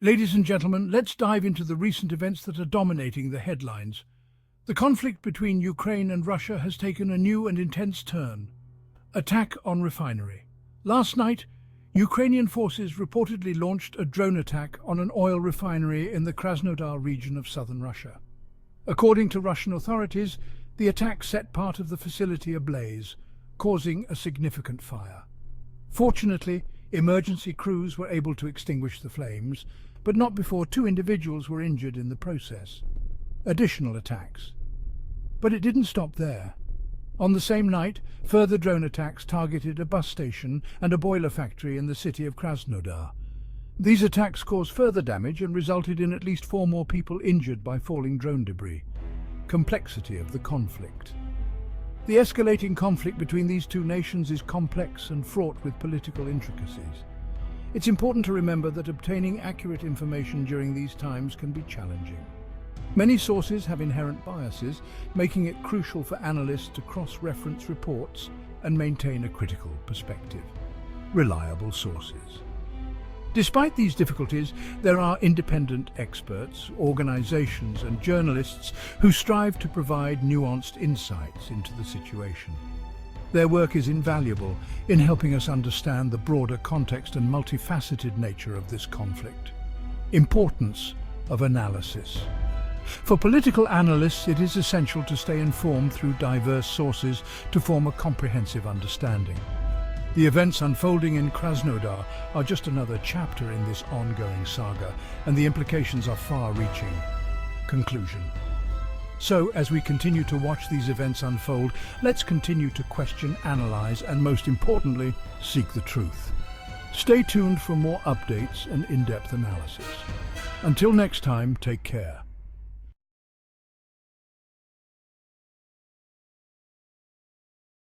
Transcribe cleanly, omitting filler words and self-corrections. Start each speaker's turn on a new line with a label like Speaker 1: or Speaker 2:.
Speaker 1: Ladies and gentlemen, let's dive into the recent events that are dominating the headlines. The conflict between Ukraine and Russia has taken a new and intense turn. Attack on refinery. Last night, Ukrainian forces reportedly launched a drone attack on an oil refinery in the Krasnodar region of southern Russia. According to Russian authorities, the attack set part of the facility ablaze, causing a significant fire. Fortunately, emergency crews were able to extinguish the flames, but not before 2 individuals were injured in the process. Additional attacks. But it didn't stop there. On the same night, further drone attacks targeted a bus station and a boiler factory in the city of Krasnodar. These attacks caused further damage and resulted in at least 4 more people injured by falling drone debris. Complexity of the conflict. The escalating conflict between these 2 nations is complex and fraught with political intricacies. It's important to remember that obtaining accurate information during these times can be challenging. Many sources have inherent biases, making it crucial for analysts to cross-reference reports and maintain a critical perspective. Reliable sources. Despite these difficulties, there are independent experts, organizations, and journalists who strive to provide nuanced insights into the situation. Their work is invaluable in helping us understand the broader context and multifaceted nature of this conflict. Importance of analysis. For political analysts, it is essential to stay informed through diverse sources to form a comprehensive understanding. The events unfolding in Krasnodar are just another chapter in this ongoing saga, and the implications are far-reaching. Conclusion. So, as we continue to watch these events unfold, let's continue to question, analyze, and most importantly, seek the truth. Stay tuned for more updates and in-depth analysis. Until next time, take care.